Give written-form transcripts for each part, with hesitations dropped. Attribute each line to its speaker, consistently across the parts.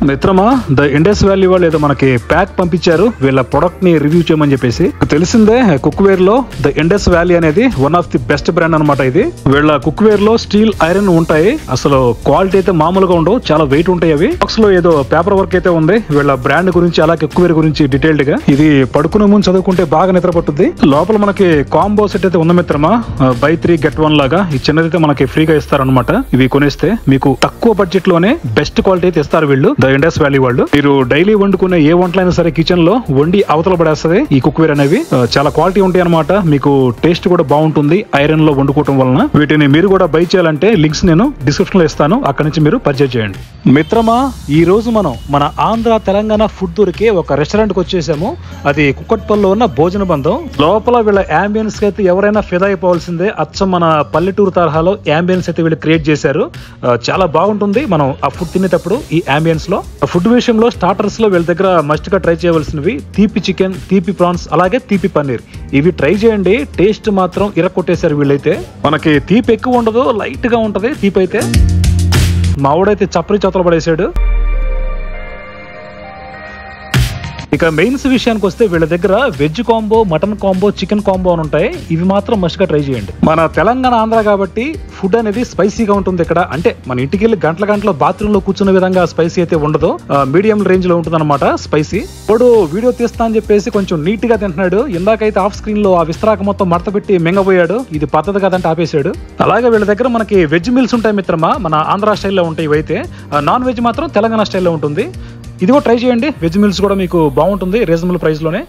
Speaker 1: మిత్రమా, the Indus valley వాళ్ళు ఏదో మనకి ప్యాక్ పంపించారు వీళ్ళ ప్రొడక్ట్ ని రివ్యూ చేయమని చెప్పేసి. తెలిసిందే కుక్ వేర్ లో ద ఇండస్ వ్యాలీ అనేది one of the best brand అనమాట. ఇది వీళ్ళ కుక్ వేర్ లో స్టీల్ ఐరన్ ఉంటాయి. అసలు క్వాలిటీ అయితే మామూలుగా ఉండవు, చాలా వెయిట్ ఉంటాయి. అవి బాక్స్ లో ఏదో పేపర్ వర్క్ అయితే ఉంది వీళ్ళ బ్రాండ్ గురించి, అలాగే కుక్ వేర్ గురించి డీటెయిల్డ్ గా. ఇది పడుకునే ముందు చదువుకుంటే బాగా నిద్ర పట్టుద్ది. లోపల మనకి కాంబో సెట్ అయితే ఉంది మిత్రమా, బై 3 get 1 లాగా. ఈ చిన్నదైతే మనకి ఫ్రీగా ఇస్తారనమాట. ఇవి కొనేస్తే మీకు తక్కువ బడ్జెట్ లోనే బెస్ట్ క్వాలిటీ అయితే ఇస్తారు వీళ్ళు, ద ఇండస్ వ్యాలీ వాళ్ళు. మీరు డైలీ వండుకునే ఏ వంటలైనా సరే కిచెన్ లో వండి అవతల పడేస్తుంది ఈ కుక్ వేర్ అనేవి. చాలా క్వాలిటీ ఉంటాయి అనమాట. మీకు టేస్ట్ కూడా బాగుంటుంది ఐరన్ లో వండుకోవటం వలన. వీటిని మీరు కూడా బై చేయాలంటే లింక్స్ నేను డిస్క్రిప్షన్ లో ఇస్తాను, అక్కడ నుంచి మీరు పర్చేజ్ చేయండి. మిత్రమా, ఈ రోజు మనం మన ఆంధ్ర తెలంగాణ ఫుడ్ దొరికే ఒక రెస్టారెంట్ కి వచ్చేసాము. అది కుక్కట్పల్లిలో ఉన్న భోజన బంధం. లోపల వీళ్ళ అంబియన్స్ కి అయితే ఎవరైనా ఫిదా అయిపోవాల్సిందే. అచ్చం మన పల్లెటూరు తరహాలో అంబియన్స్ అయితే వీళ్ళు క్రియేట్ చేశారు. చాలా బాగుంటుంది మనం ఆ ఫుడ్ తినేటప్పుడు. ఈ అంబియన్స్ లో ఫుడ్ విషయంలో స్టార్టర్స్ లో వీళ్ళ దగ్గర మస్ట్ గా ట్రై చేయవలసినవి తీపి చికెన్, తీపి ప్రాన్స్, అలాగే తీపి పన్నీర్. ఇవి ట్రై చేయండి. టేస్ట్ మాత్రం ఇరక్కొట్టేశారు వీళ్ళైతే. మనకి తీపి ఎక్కువ ఉండదు, లైట్ గా ఉంటది తీపి అయితే. మావుడైతే చప్పరి చోతలు పడేసాడు. ఇక మెయిన్స్ విషయానికి వస్తే వీళ్ళ దగ్గర veg combo, mutton combo, chicken combo అని ఉంటాయి. ఇవి మాత్రం మస్ట్ గా ట్రై చేయండి. మన తెలంగాణ ఆంధ్ర కాబట్టి ఫుడ్ అనేది స్పైసీగా ఉంటుంది ఇక్కడ. అంటే మన ఇంటికి వెళ్ళి గంటల బాత్రూమ్ లో కూర్చున్న విధంగా స్పైసీ అయితే ఉండదు, మీడియం రేంజ్ లో ఉంటుంది అనమాట స్పైసీ. ఇప్పుడు వీడియో తీస్తా అని చెప్పేసి కొంచెం నీట్ గా తింటున్నాడు. ఇందాకైతే ఆఫ్ స్క్రీన్ లో ఆ విస్తరాక మొత్తం మడత పెట్టి మింగబోయాడు. ఇది పద్ధతి కాదంటే ఆపేశాడు. అలాగే వీళ్ళ దగ్గర మనకి వెజ్ మీల్స్ ఉంటాయి మిత్రమా, మన ఆంధ్ర స్టైల్లో ఉంటాయి ఇవైతే. నాన్ వెజ్ మాత్రం తెలంగాణ స్టైల్లో ఉంటుంది. ఇది కూడా ట్రై చేయండి. వెజ్ మీల్స్ కూడా మీకు బాగుంటుంది రీజనబుల్ ప్రైస్ లోనే.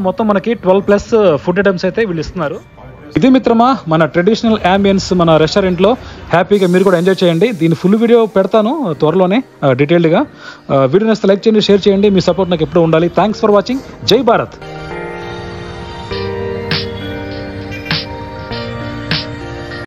Speaker 1: మొత్తం మనకి 12+ ఫుడ్ ఐటమ్స్ అయితే వీళ్ళు ఇస్తున్నారు. ఇది మిత్రమా మన ట్రెడిషనల్ అంబియన్స్ మన రెస్టారెంట్ లో. హ్యాపీగా మీరు కూడా ఎంజాయ్ చేయండి. దీని ఫుల్ వీడియో పెడతాను త్వరలోనే డీటెయిల్డ్ గా. వీడియో నచ్చితే లైక్ చేయండి, షేర్ చేయండి. మీ సపోర్ట్ నాకు ఎప్పుడూ ఉండాలి. Thanks for watching. జై భారత్.